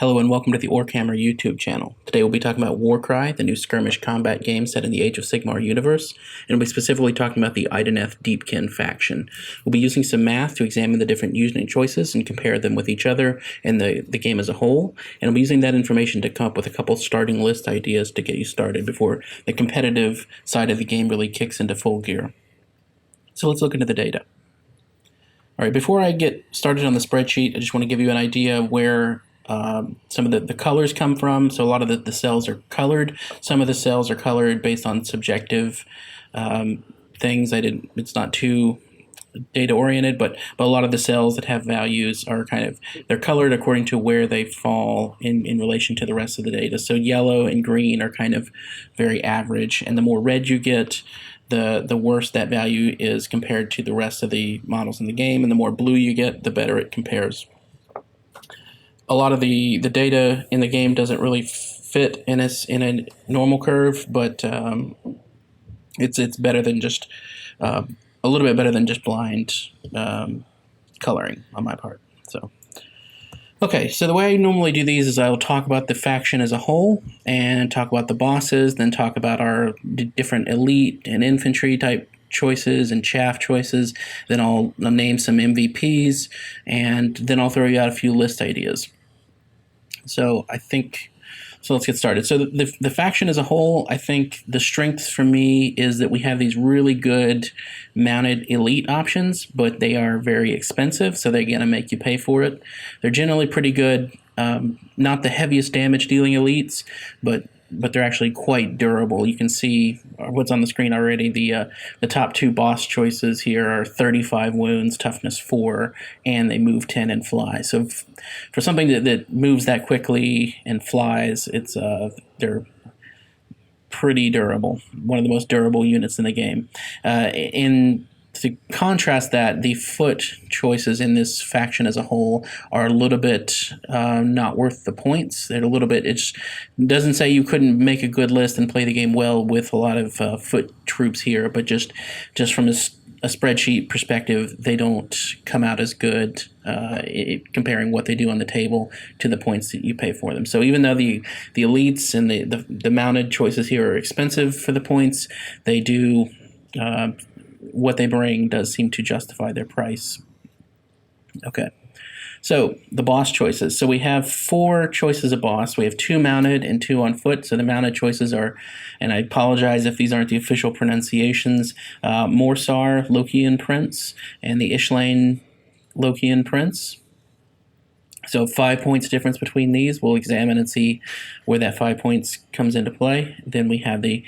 Hello and welcome to the Warhammer YouTube channel. Today we'll be talking about Warcry, the new skirmish combat game set in the Age of Sigmar universe, and we'll be specifically talking about the Idoneth Deepkin faction. We'll be using some math to examine the different using choices and compare them with each other and the game as a whole, and we'll be using that information to come up with a couple starting list ideas to get you started before the competitive side of the game really kicks into full gear. So let's look into the data. All right, before I get started on the spreadsheet, I just want to give you an idea of where some of the colors come from. So a lot of the cells are colored. Some of the cells are colored based on subjective things. It's not too data oriented, but a lot of the cells that have values are they're colored according to where they fall in relation to the rest of the data. So yellow and green are kind of very average, and the more red you get, the worse that value is compared to the rest of the models in the game, and the more blue you get, the better it compares. A lot of the data in the game doesn't really fit in a normal curve, but it's better than just a little bit better than just blind coloring on my part. So, okay, so the way I normally do these is I'll talk about the faction as a whole and talk about the bosses, then talk about our different elite and infantry type choices and chaff choices. Then I'll name some MVPs, and then I'll throw you out a few list ideas. So let's get started. So the faction as a whole, I think the strength for me is that we have these really good mounted elite options, but they are very expensive, so they're going to make you pay for it. They're generally pretty good, not the heaviest damage dealing elites, but they're actually quite durable. You can see what's on the screen already. The top two boss choices here are 35 wounds, toughness 4, and they move 10 and fly. So for something that moves that quickly and flies, they're pretty durable. One of the most durable units in the game. To contrast that, the foot choices in this faction as a whole are a little bit not worth the points. They're a little bit. It doesn't say you couldn't make a good list and play the game well with a lot of foot troops here, but just from a spreadsheet perspective, they don't come out as good comparing what they do on the table to the points that you pay for them. So even though the elites and the mounted choices here are expensive for the points, they do. What they bring does seem to justify their price. Okay, so the boss choices. So we have 4 choices of boss. We have 2 mounted and 2 on foot. So the mounted choices are, and I apologize if these aren't the official pronunciations, Morsar, Lokian Prince, and the Ishlain Lokian Prince. So 5 points difference between these. We'll examine and see where that 5 points comes into play. Then we have the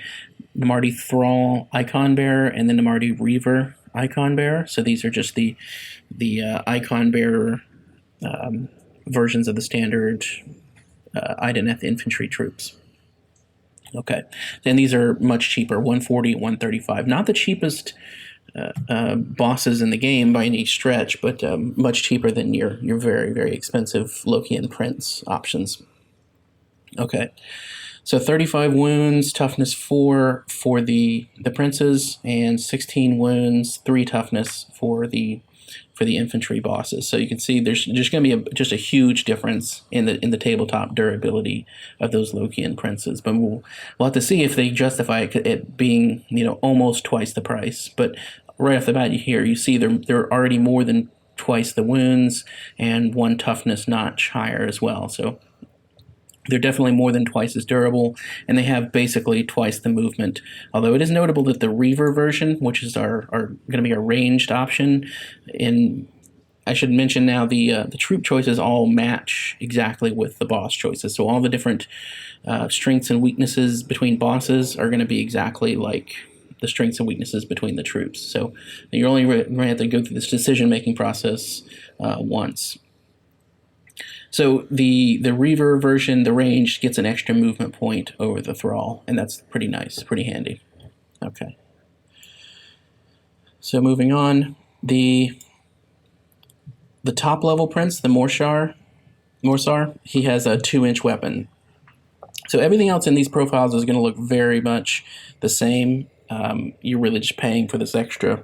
Marty Thrall icon bearer and then the Marty Reaver icon bearer. So these are just the icon bearer versions of the standard Idoneth infantry troops. Okay, and these are much cheaper, 140, 135. Not the cheapest bosses in the game by any stretch, but much cheaper than your very, very expensive Lokian Prince options. Okay, so 35 wounds, toughness 4 for the princes, and 16 wounds, 3 toughness for the infantry bosses. So you can see there's going to be just a huge difference in the tabletop durability of those Lokian princes. But we'll have to see if they justify it being almost twice the price. But right off the bat, you see they're already more than twice the wounds and 1 toughness notch higher as well. So they're definitely more than twice as durable, and they have basically twice the movement. Although it is notable that the Reaver version, which is our going to be a ranged option, I should mention now the troop choices all match exactly with the boss choices. So all the different strengths and weaknesses between bosses are going to be exactly like the strengths and weaknesses between the troops. So you're only going to have to go through this decision-making process once. So the Reaver version, the range, gets an extra movement point over the Thrall, and that's pretty nice, pretty handy. Okay. So moving on, the top level prince, the Morsar, he has a 2-inch weapon. So everything else in these profiles is going to look very much the same. You're really just paying for this extra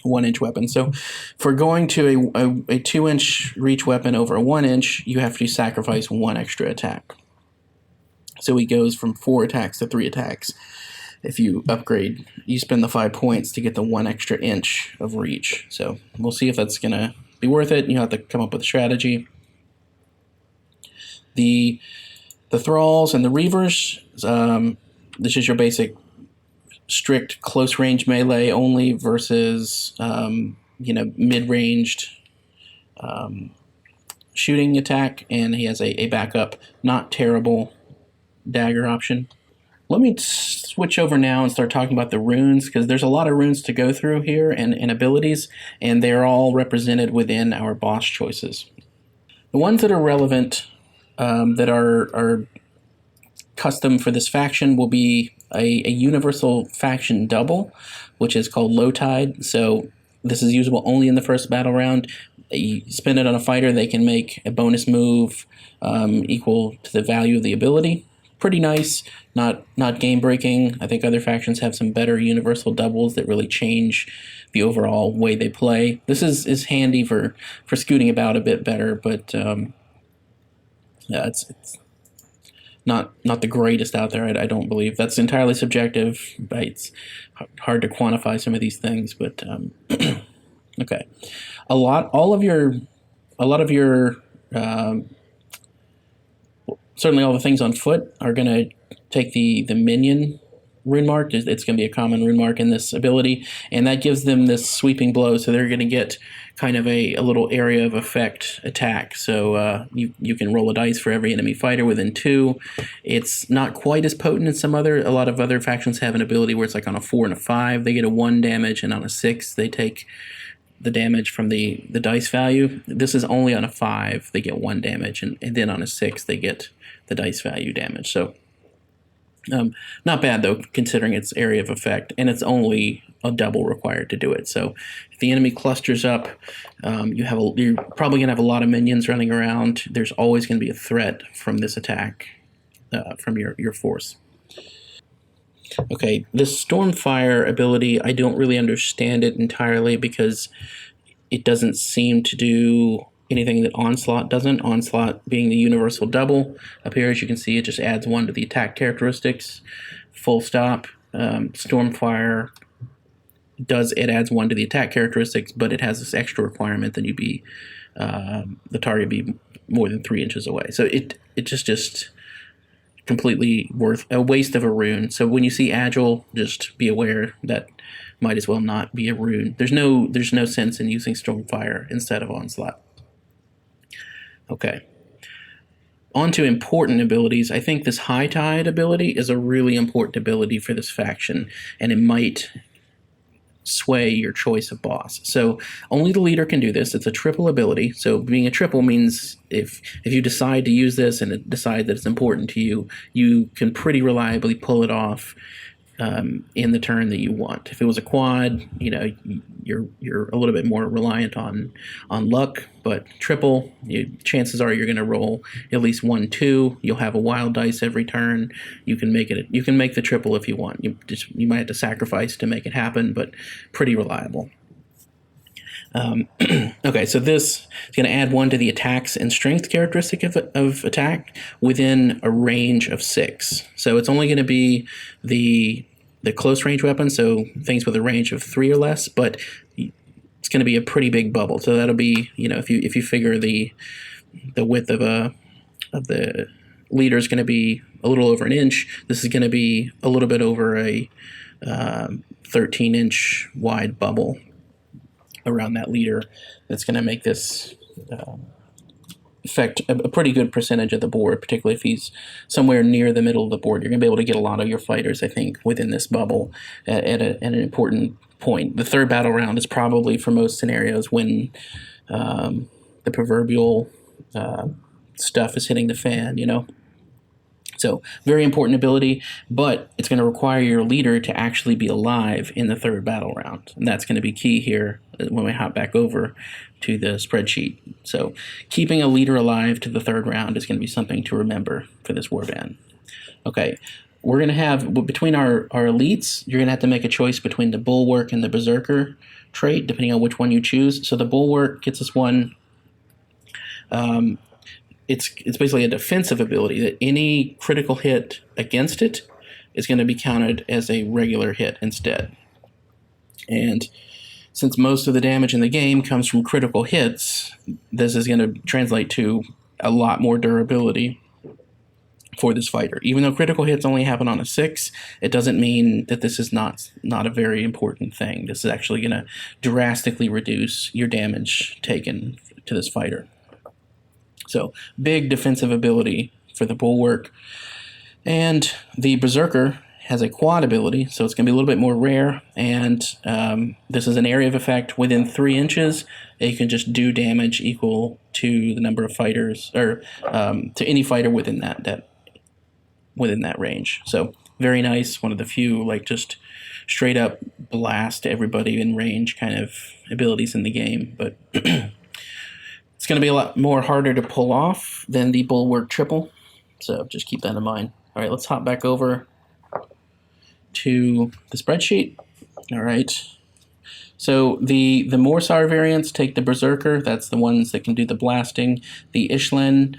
1-inch weapon. So for going to a 2-inch reach weapon over a 1-inch, you have to sacrifice 1 extra attack. So he goes from 4 attacks to 3 attacks. If you upgrade, you spend the 5 points to get the 1 extra inch of reach. So we'll see if that's going to be worth it. You have to come up with a strategy. The Thralls and the Reavers, this is your basic strict close range melee only versus mid-ranged shooting attack, and he has a backup not terrible dagger option. Let me switch over now and start talking about the runes, because there's a lot of runes to go through here and abilities, and they're all represented within our boss choices. The ones that are relevant, that are custom for this faction, will be a universal faction double, which is called Low Tide. So this is usable only in the first battle round. You spend it on a fighter, they can make a bonus move equal to the value of the ability. Pretty nice, not game breaking. I think other factions have some better universal doubles that really change the overall way they play. This is handy for scooting about a bit better, but it's not the greatest out there. I don't believe. That's entirely subjective. Right? It's hard to quantify some of these things, but okay. A lot of your certainly all the things on foot are going to take the minion rune mark. It's going to be a common rune mark in this ability, and that gives them this sweeping blow, so they're going to get kind of a little area of effect attack. So you can roll a dice for every enemy fighter within 2. It's not quite as potent as a lot of other factions have an ability where it's like on a 4 and a 5 they get a 1 damage, and on a 6 they take the damage from the dice value. This is only on a 5 they get 1 damage, and then on a 6 they get the dice value damage. So not bad though, considering its area of effect, and it's only a double required to do it. So if the enemy clusters up, you're probably gonna have a lot of minions running around. There's always going to be a threat from this attack from your force. Okay, this Stormfire ability, I don't really understand it entirely, because it doesn't seem to do anything that Onslaught doesn't. Onslaught being the universal double. Up here, as you can see, it just adds 1 to the attack characteristics. Full stop. Stormfire adds 1 to the attack characteristics, but it has this extra requirement that the target be more than 3 inches away. So it just completely a waste of a rune. So when you see Agile, just be aware that might as well not be a rune. There's no sense in using Stormfire instead of Onslaught. Okay. On to important abilities. I think this High Tide ability is a really important ability for this faction, and it might sway your choice of boss. So only the leader can do this. It's a triple ability. So being a triple means if you decide to use this and decide that it's important to you, you can pretty reliably pull it off in the turn that you want. If it was a quad, you're a little bit more reliant on luck, but triple, chances are you're going to roll at least 1, 2. You'll have a wild dice every turn. You can make the triple if you want. You might have to sacrifice to make it happen, but pretty reliable. Okay, so this is going to add 1 to the attacks and strength characteristic of attack within a range of 6. So it's only going to be the close range weapon, so things with a range of 3 or less, but it's going to be a pretty big bubble. So that'll be, if you figure the width of the leader is going to be a little over 1 inch, this is going to be a little bit over a 13-inch wide bubble around that leader. That's going to make this affect a pretty good percentage of the board, particularly if he's somewhere near the middle of the board. You're going to be able to get a lot of your fighters, I think, within this bubble at an important point. The third battle round is probably, for most scenarios, when the proverbial stuff is hitting the fan, So very important ability, but it's going to require your leader to actually be alive in the third battle round. And that's going to be key here when we hop back over to the spreadsheet. So keeping a leader alive to the third round is going to be something to remember for this warband. Okay, we're going to have, between our elites, you're going to have to make a choice between the Bulwark and the Berserker trait, depending on which one you choose. So the Bulwark gets us one. It's basically a defensive ability that any critical hit against it is going to be counted as a regular hit instead. And since most of the damage in the game comes from critical hits, this is going to translate to a lot more durability for this fighter. Even though critical hits only happen on a 6, it doesn't mean that this is not a very important thing. This is actually going to drastically reduce your damage taken to this fighter. So, big defensive ability for the Bulwark. And the Berserker has a quad ability, so it's going to be a little bit more rare, and this is an area of effect within 3 inches. You can just do damage equal to the number of fighters, or to any fighter within within that range. So very nice, one of the few like just straight up blast everybody in range kind of abilities in the game, but it's going to be a lot more harder to pull off than the Bulwark triple, so just keep that in mind. All right, let's hop back over to the spreadsheet. All right, so the Morsar variants take the Berserker. That's the ones that can do the blasting. The Ishlen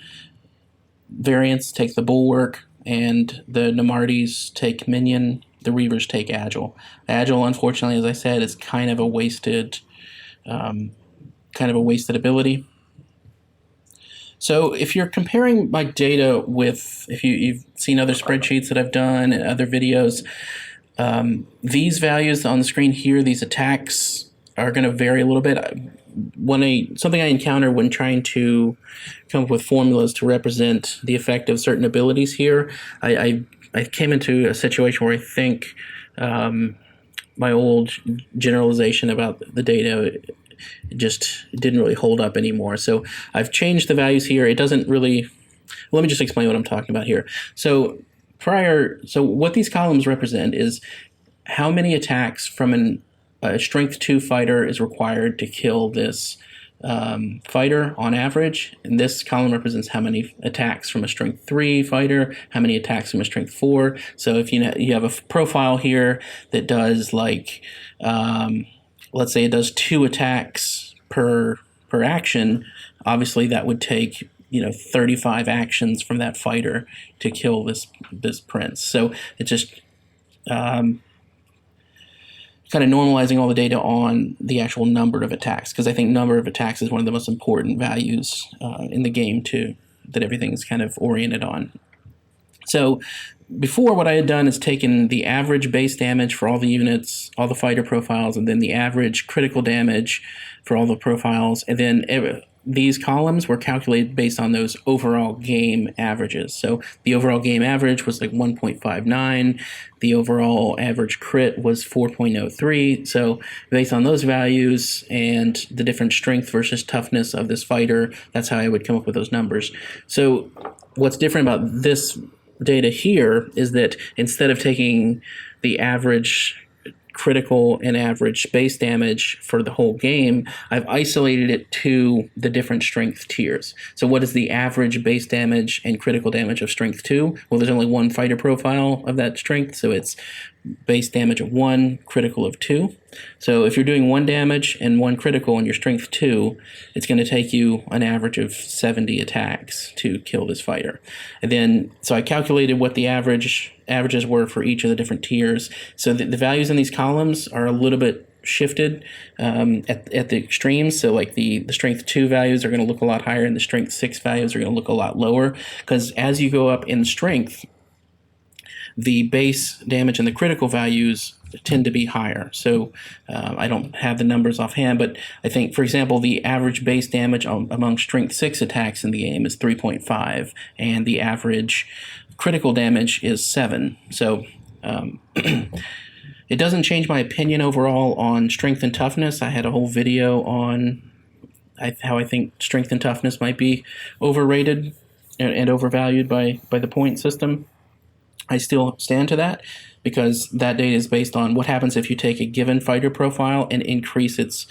variants take the Bulwark, and the Namartis take Minion. The Reavers take Agile. Agile, unfortunately, as I said, is kind of a wasted ability. So if you're comparing my data with, if you've seen other spreadsheets that I've done and other videos, these values on the screen here, these attacks, are going to vary a little bit. Something I encounter when trying to come up with formulas to represent the effect of certain abilities here, I came into a situation where I think my old generalization about the data just didn't really hold up anymore. So I've changed the values here. It doesn't really... Let me just explain what I'm talking about here. So what these columns represent is how many attacks from a Strength 2 fighter is required to kill this fighter on average. And this column represents how many attacks from a Strength 3 fighter, how many attacks from a Strength 4. So if you have a profile here that does like... let's say it does 2 attacks per action, obviously that would take 35 actions from that fighter to kill this prince. So it's just kind of normalizing all the data on the actual number of attacks, because I think number of attacks is one of the most important values in the game too, that everything's kind of oriented on. So before, what I had done is taken the average base damage for all the units, all the fighter profiles, and then the average critical damage for all the profiles, and then these columns were calculated based on those overall game averages. So the overall game average was like 1.59. The overall average crit was 4.03. So based on those values and the different strength versus toughness of this fighter, that's how I would come up with those numbers. So what's different about this data here is that instead of taking the average critical and average base damage for the whole game, I've isolated it to the different strength tiers. So what is the average base damage and critical damage of Strength 2? Well, there's only one fighter profile of that strength, so it's base damage of 1, critical of 2. So if you're doing 1 damage and 1 critical and you're Strength 2, it's going to take you an average of 70 attacks to kill this fighter. And then, so I calculated what the averages were for each of the different tiers. So the values in these columns are a little bit shifted at the extremes. So like the Strength 2 values are going to look a lot higher and the Strength 6 values are going to look a lot lower, because as you go up in strength, the base damage and the critical values tend to be higher. So I don't have the numbers offhand, but I think, for example, the average base damage among Strength 6 attacks in the game is 3.5, and the average critical damage is 7. So it doesn't change my opinion overall on strength and toughness. I had a whole video on how I think strength and toughness might be overrated and overvalued by the point system. I still stand to that, because that data is based on what happens if you take a given fighter profile and increase its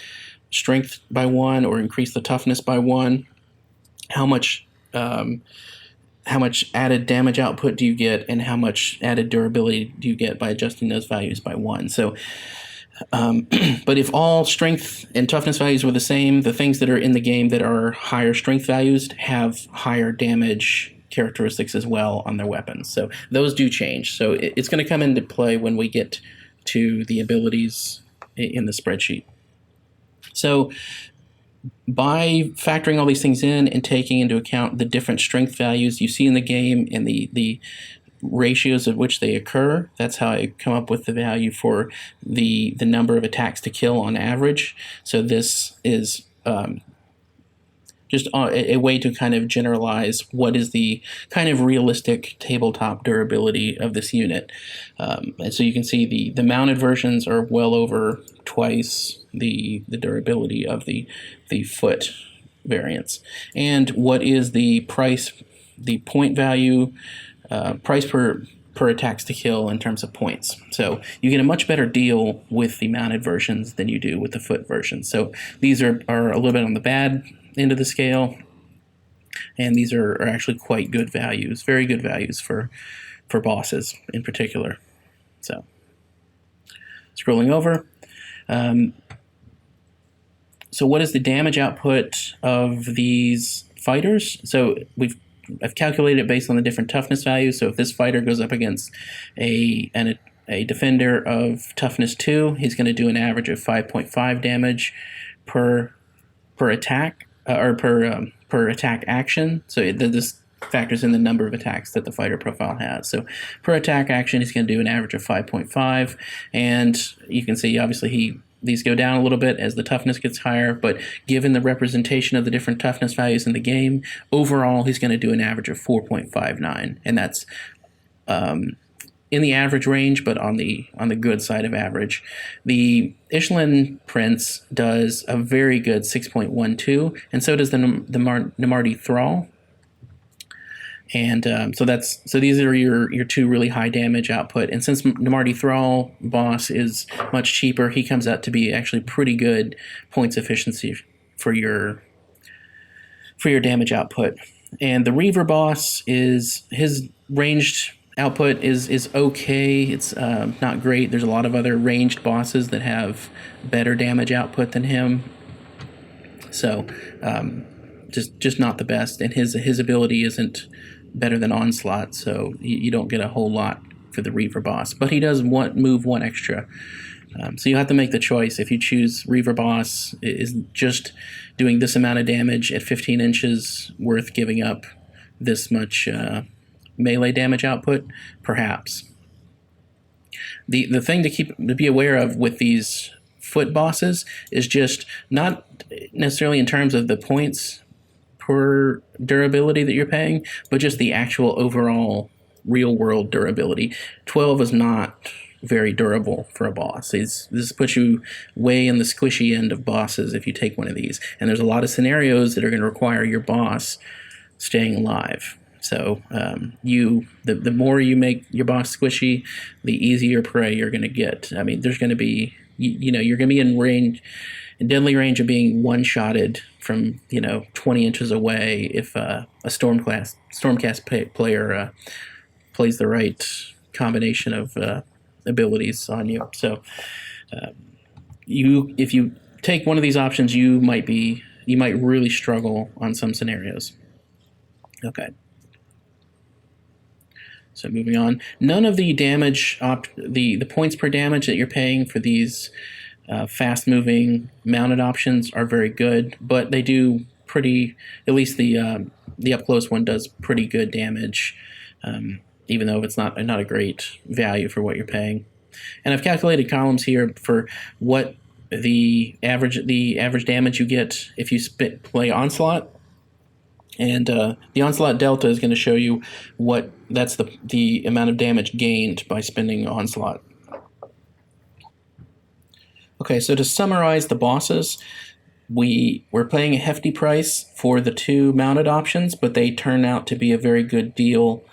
strength by 1 or increase the toughness by 1. How much added damage output do you get, and how much added durability do you get by adjusting those values by 1? So But if all strength and toughness values were the same, the things that are in the game that are higher strength values have higher damage characteristics as well on their weapons. So those do change. So it's going to come into play when we get to the abilities in the spreadsheet. So by factoring all these things in and taking into account the different strength values you see in the game and the ratios at which they occur, that's how I come up with the value for the number of attacks to kill on average. So this is just a way to kind of generalize what is the kind of realistic tabletop durability of this unit. And so you can see the mounted versions are well over twice the durability of the foot variants. And what is the price, the point value, price per attacks to kill in terms of points. So you get a much better deal with the mounted versions than you do with the foot versions. So these are a little bit on the bad end of the scale, and these are actually quite good values, very good values for bosses in particular. So scrolling over. So what is the damage output of these fighters? So I've calculated it based on the different toughness values. So if this fighter goes up against a defender of toughness 2, he's going to do an average of 5.5 damage per attack or per attack action. So this factors in the number of attacks that the fighter profile has. So per attack action, he's going to do an average of 5.5, and you can see obviously these go down a little bit as the toughness gets higher, but given the representation of the different toughness values in the game, overall he's going to do an average of 4.59, and that's in the average range, but on the good side of average. The Ishlan Prince does a very good 6.12, and so does the Namardi Thrall. And so these are your two really high damage output. And since Namardi Thrall boss is much cheaper, he comes out to be actually pretty good points efficiency for your damage output. And the Reaver boss his ranged output is okay. It's not great. There's a lot of other ranged bosses that have better damage output than him. So just not the best. And his ability isn't better than Onslaught, so you don't get a whole lot for the Reaver boss. But he does move one extra. So you have to make the choice. If you choose Reaver boss, is just doing this amount of damage at 15 inches worth giving up this much melee damage output? Perhaps. The thing to be aware of with these foot bosses is just not necessarily in terms of the points per durability that you're paying, but just the actual overall real-world durability. 12 is not very durable for a boss. This puts you way in the squishy end of bosses if you take one of these. And there's a lot of scenarios that are going to require your boss staying alive. So the more you make your boss squishy, the easier prey you're going to get. I mean, there's going to be, you're going to be in deadly range of being one-shotted from 20 inches away if a Stormcast player plays the right combination of abilities on you. So if you take one of these options, you might really struggle on some scenarios. Okay. So moving on, none of the damage the points per damage that you're paying for these fast-moving mounted options are very good, but they do at least the up-close one does pretty good damage, even though it's not a great value for what you're paying. And I've calculated columns here for what the average damage you get if you play Onslaught. And the Onslaught Delta is going to show you that's the amount of damage gained by spending Onslaught. Okay, so to summarize the bosses, we're paying a hefty price for the two mounted options, but they turn out to be a very good deal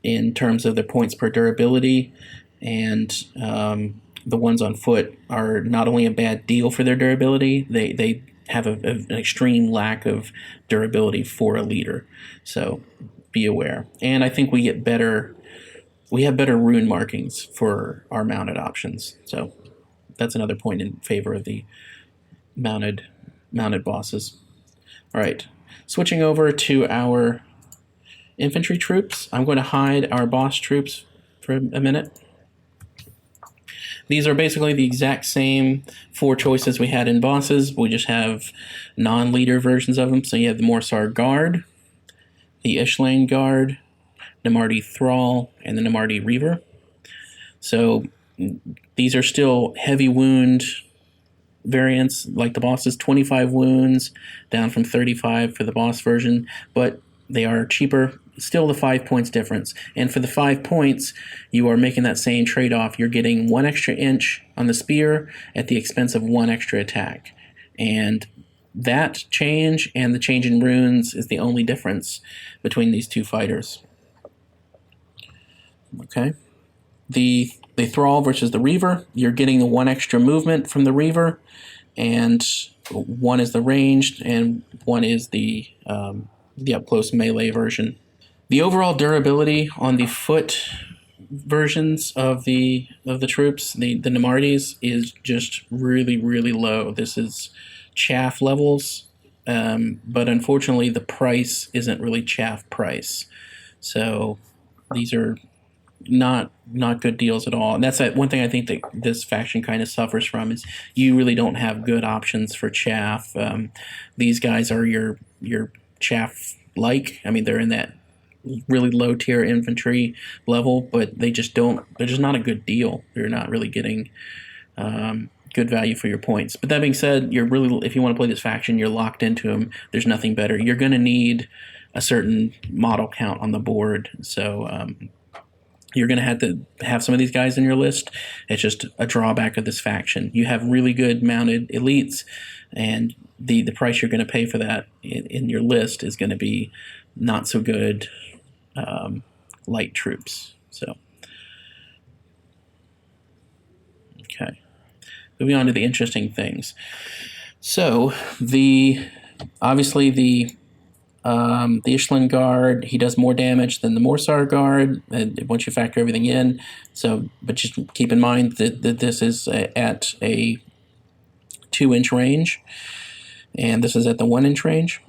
in terms of their points per durability, and the ones on foot are not only a bad deal for their durability, they have an extreme lack of durability for a leader. So be aware. And I think we have better rune markings for our mounted options. So that's another point in favor of the mounted bosses. All right, switching over to our infantry troops. I'm going to hide our boss troops for a minute. These are basically the exact same 4 choices we had in bosses. We just have non-leader versions of them. So you have the Morsar Guard, the Ishlain Guard, Namarti Thrall, and the Namarti Reaver. So these are still heavy wound variants, like the boss's 25 wounds, down from 35 for the boss version, but they are cheaper. Still the 5 points difference. And for the 5 points, you are making that same trade-off. You're getting 1 extra inch on the spear at the expense of 1 extra attack. And that change and the change in runes is the only difference between these 2 fighters. Okay. The Thrall versus the Reaver, you're getting the 1 extra movement from the Reaver, and 1 is the ranged, and 1 is the up-close melee version. The overall durability on the foot versions of the troops, the Namartis, is just really, really low. This is chaff levels, but unfortunately the price isn't really chaff price. So these are not good deals at all. And that's one thing I think that this faction kind of suffers from, is you really don't have good options for chaff. These guys are your chaff-like. I mean, they're in that really low tier infantry level, but they're just not a good deal. They're not really getting good value for your points. But that being said, if you want to play this faction, you're locked into them. There's nothing better. You're going to need a certain model count on the board. So you're going to have some of these guys in your list. It's just a drawback of this faction. You have really good mounted elites, and the price you're going to pay for that in your list is going to be not so good light troops. So, okay. Moving on to the interesting things. So, obviously the Ishlain Guard, he does more damage than the Morsar Guard, once you factor everything in. So, but just keep in mind that this is at a 2-inch range, and this is at the 1-inch range.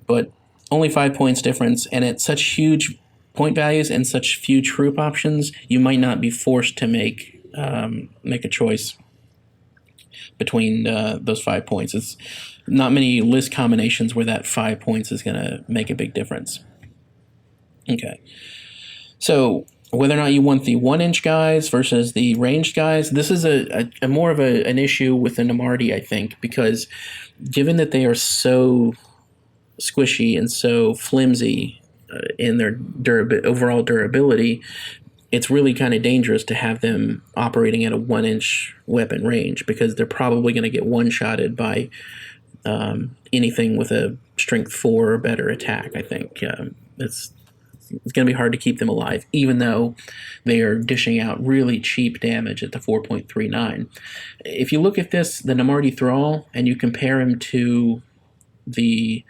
But only 5 points difference, and at such huge point values and such few troop options, you might not be forced to make a choice between those 5 points. It's not many list combinations where that 5 points is going to make a big difference. Okay. So whether or not you want the 1-inch guys versus the ranged guys, this is a more of an issue with the Namarti, I think, because given that they are so squishy and so flimsy in their overall durability, it's really kind of dangerous to have them operating at a 1-inch weapon range, because they're probably going to get one-shotted by anything with a strength 4 or better attack. I think it's going to be hard to keep them alive, even though they are dishing out really cheap damage at the 4.39. If you look at the Namarti Thrall, and you compare him to the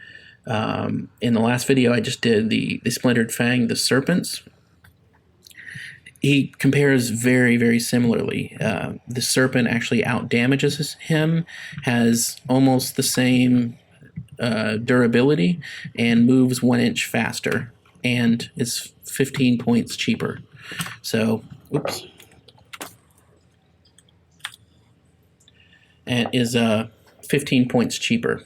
in the last video I just did, the Splintered Fang, the Serpents, he compares very, very similarly. The Serpent actually out-damages him, has almost the same durability, and moves 1 inch faster, and is 15 points cheaper. So, oops. And is 15 points cheaper.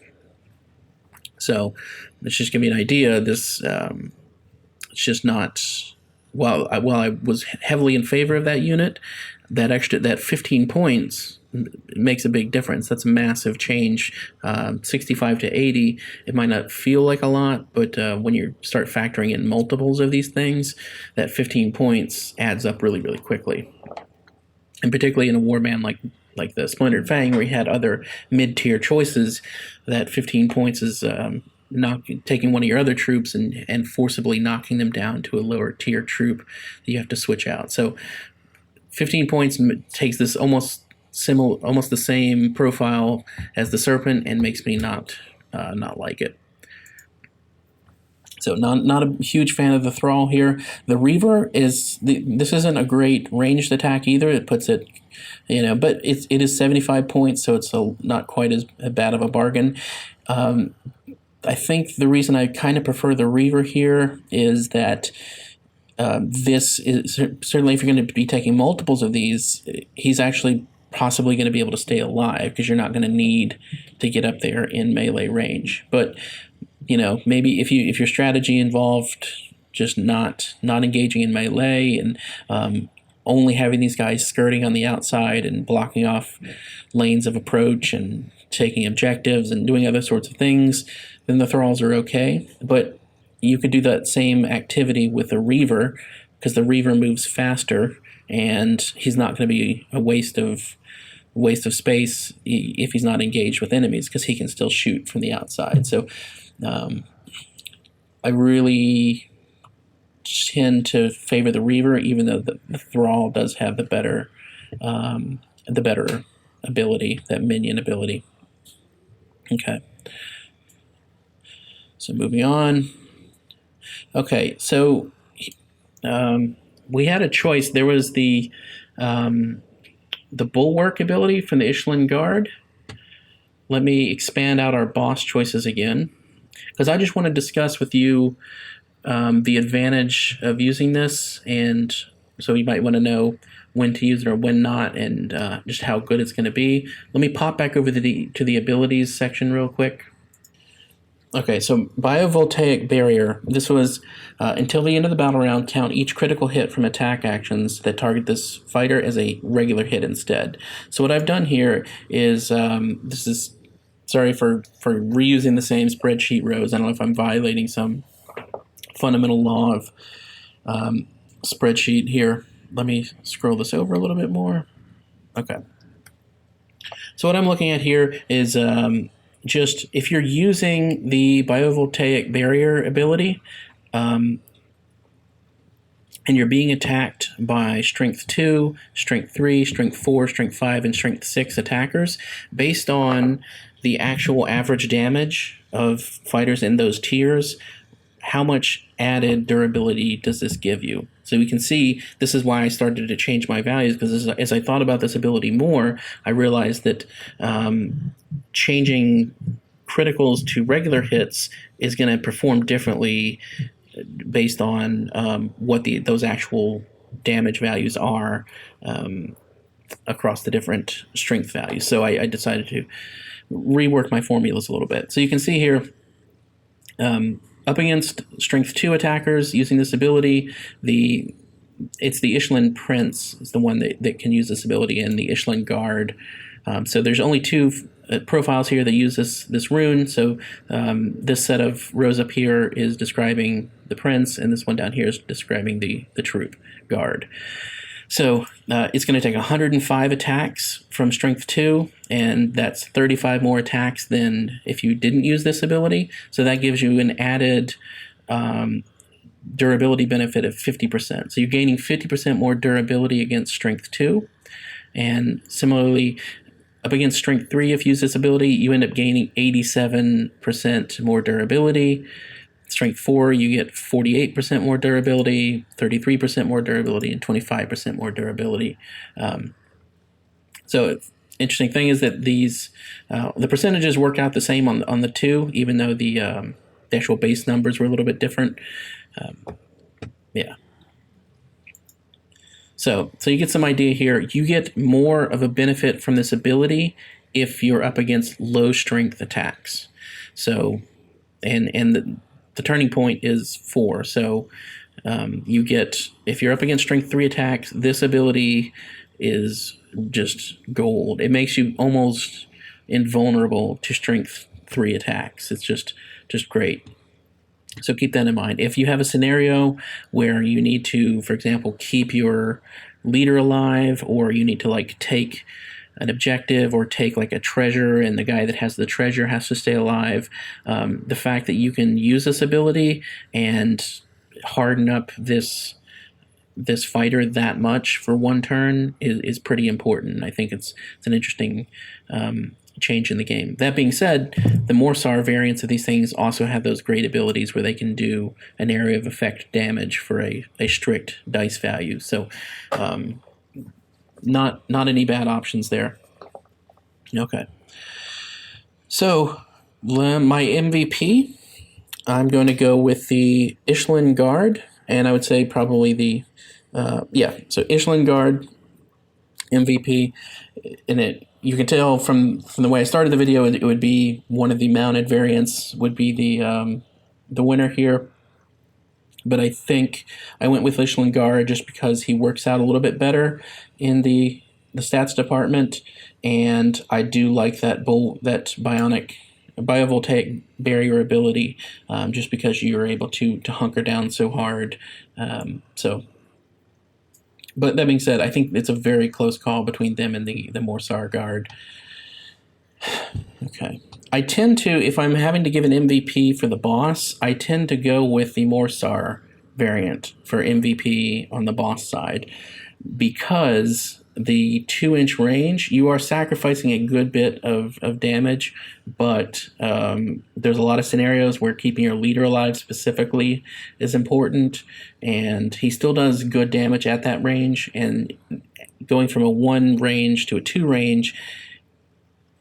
So, let's just give you an idea. This it's just not. While I was heavily in favor of that unit, that 15 points makes a big difference. That's a massive change. 65 to 80, it might not feel like a lot, but when you start factoring in multiples of these things, that 15 points adds up really, really quickly. And particularly in a warband like the Splintered Fang, where you had other mid-tier choices, that 15 points is taking one of your other troops and forcibly knocking them down to a lower tier troop that you have to switch out. So 15 points takes this almost the same profile as the Serpent, and makes me not like it. So not a huge fan of the Thrall here. The Reaver this isn't a great ranged attack either. It puts it but it is 75 points, so it's not quite as bad of a bargain. I think the reason I kind of prefer the Reaver here is that this is certainly, if you're going to be taking multiples of these, he's actually possibly going to be able to stay alive because you're not going to need to get up there in melee range. But maybe if your strategy involved just not engaging in melee and only having these guys skirting on the outside and blocking off lanes of approach and taking objectives and doing other sorts of things, then the Thralls are okay. But you could do that same activity with a Reaver, because the Reaver moves faster and he's not going to be a waste of space if he's not engaged with enemies, because he can still shoot from the outside. So I really tend to favor the Reaver, even though the Thrall does have the better ability, that minion ability. Okay. So moving on. Okay, so we had a choice. There was the Bulwark ability from the Ishlan Guard. Let me expand out our boss choices again, because I just want to discuss with you the advantage of using this, and so you might want to know when to use it or when not, and just how good it's going to be. Let me pop back over to the abilities section real quick. Okay, so Biovoltaic Barrier. This was until the end of the battle round, count each critical hit from attack actions that target this fighter as a regular hit instead. So what I've done here is, this is, sorry for reusing the same spreadsheet rows. I don't know if I'm violating some fundamental law of spreadsheet here. Let me scroll this over a little bit more. Okay. So what I'm looking at here is just if you're using the Biovoltaic Barrier ability and you're being attacked by Strength 2, Strength 3, Strength 4, Strength 5, and Strength 6 attackers, based on the actual average damage of fighters in those tiers, how much added durability does this give you? So we can see this is why I started to change my values, because as I thought about this ability more, I realized that changing criticals to regular hits is going to perform differently based on what those actual damage values are across the different strength values. So I decided to rework my formulas a little bit. So you can see here, up against Strength 2 attackers using this ability, it's the Ishlan Prince is the one that can use this ability, and the Ishlan Guard. So there's only two profiles here that use this rune. So this set of rows up here is describing the Prince, and this one down here is describing the troop guard. So it's going to take 105 attacks from Strength 2, and that's 35 more attacks than if you didn't use this ability. So that gives you an added durability benefit of 50%. So you're gaining 50% more durability against Strength 2. And similarly, up against Strength 3, if you use this ability, you end up gaining 87% more durability. Strength 4, you get 48% more durability, 33% more durability, and 25% more durability. So interesting thing is that these the percentages work out the same on the two, even though the actual base numbers were a little bit different. Yeah. So you get some idea here. You get more of a benefit from this ability if you're up against low strength attacks. So, and the turning point is 4. So you get, if you're up against Strength 3 attacks, this ability is just gold. It makes you almost invulnerable to Strength 3 attacks. It's just great. So keep that in mind. If you have a scenario where you need to, for example, keep your leader alive, or you need to take an objective or take a treasure, and the guy that has the treasure has to stay alive, the fact that you can use this ability and harden up this fighter that much for one turn is pretty important. I think it's an interesting change in the game. That being said, the Morsar variants of these things also have those great abilities where they can do an area of effect damage for a strict dice value. So not any bad options there. Okay. So my MVP, I'm going to go with the Ishlan Guard, and I would say probably the so Ishlan Guard MVP, and you can tell from the way I started the video, it would be one of the mounted variants would be the winner here. But I think I went with Ishlan Guard just because he works out a little bit better in the stats department, and I do like that biovoltaic barrier ability, just because you're able to hunker down so hard. But that being said, I think it's a very close call between them and the Morsar Guard. Okay. I tend to, if I'm having to give an MVP for the boss, I tend to go with the Morsar variant for MVP on the boss side, because the 2-inch range, you are sacrificing a good bit of damage, but there's a lot of scenarios where keeping your leader alive specifically is important, and he still does good damage at that range, and going from a 1 range to a 2 range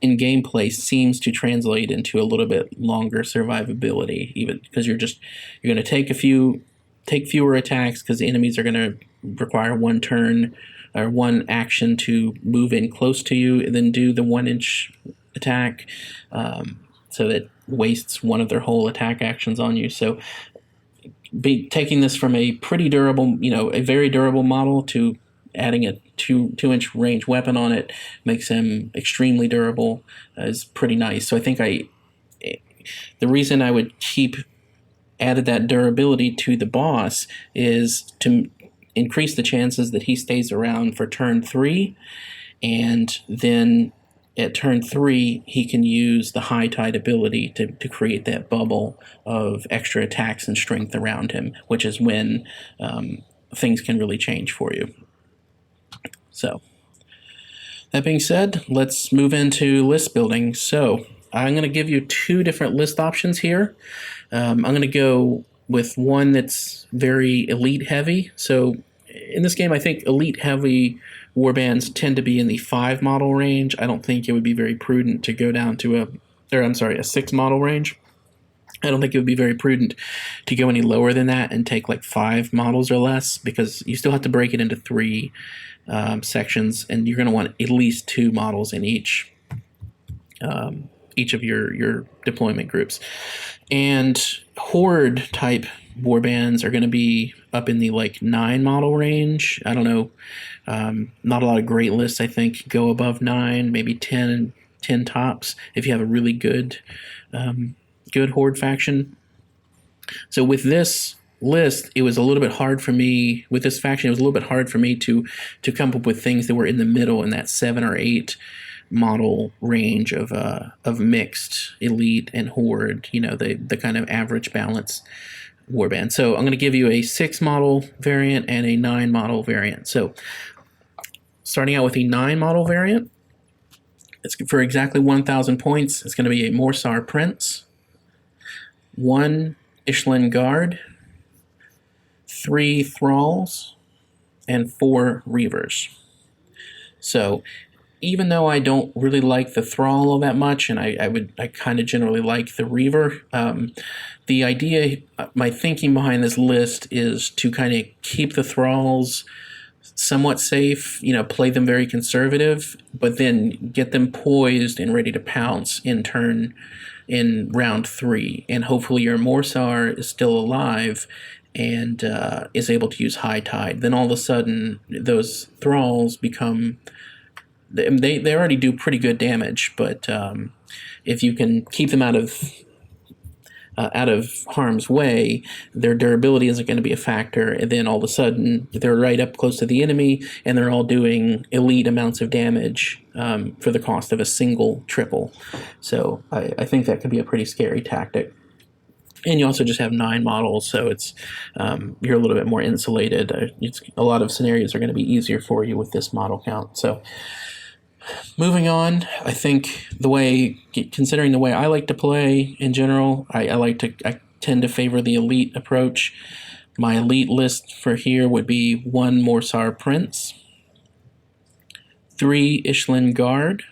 in gameplay seems to translate into a little bit longer survivability, even because you're going to take fewer attacks because the enemies are going to require 1 turn or 1 action to move in close to you and then do the 1-inch attack, so that wastes one of their whole attack actions on you. So taking this from a pretty durable, a very durable model to adding a 2-inch range weapon on it makes him extremely durable, is pretty nice. So I think the reason I would keep added that durability to the boss is to increase the chances that he stays around for turn 3, and then at turn 3 he can use the high tide ability to create that bubble of extra attacks and strength around him, which is when things can really change for you. So that being said, let's move into list building. So I'm going to give you 2 different list options here. I'm going to go with one that's very elite heavy. So in this game, I think elite heavy warbands tend to be in the 5 model range. I don't think it would be very prudent to go down to a 6 model range. I don't think it would be very prudent to go any lower than that and take like 5 models or less, because you still have to break it into 3 sections, and you're going to want at least 2 models in each of your deployment groups. And horde type warbands are going to be up in the 9 model range. I don't know, not a lot of great lists I think go above 9, maybe 10 tops if you have a really good horde faction. So with this list, it was a little bit hard for me, with this faction, it was a little bit hard for me to come up with things that were in the middle in that 7 or 8 model range of mixed elite and horde, the kind of average balance warband. So I'm going to give you a 6 model variant and a 9 model variant. So starting out with the 9 model variant, it's for exactly 1,000 points. It's going to be a Morsar Prince, 1 Ishlan Guard, 3 Thralls, and 4 Reavers. So even though I don't really like the Thrall all that much, and I kind of generally like the Reaver, the idea, my thinking behind this list is to kind of keep the Thralls somewhat safe, play them very conservative, but then get them poised and ready to pounce in round 3. And hopefully your Morsar is still alive and is able to use high tide. Then all of a sudden those Thralls become... They already do pretty good damage, but if you can keep them out of harm's way, their durability isn't going to be a factor, and then all of a sudden they're right up close to the enemy, and they're all doing elite amounts of damage for the cost of a single triple. So I think that could be a pretty scary tactic. And you also just have 9 models, so it's you're a little bit more insulated. A lot of scenarios are going to be easier for you with this model count. So moving on, I think considering the way I like to play in general, I tend to favor the elite approach. My elite list for here would be 1 Morsar Prince, 3 Ishlan Guard,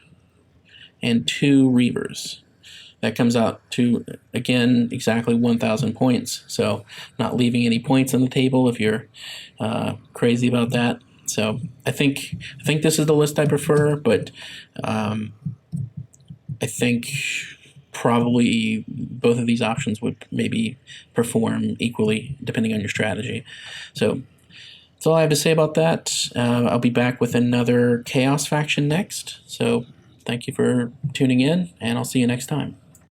and 2 Reavers. That comes out to, again, exactly 1,000 points. So not leaving any points on the table if you're crazy about that. So I think this is the list I prefer, but I think probably both of these options would maybe perform equally depending on your strategy. So that's all I have to say about that. I'll be back with another Chaos faction next. So thank you for tuning in, and I'll see you next time.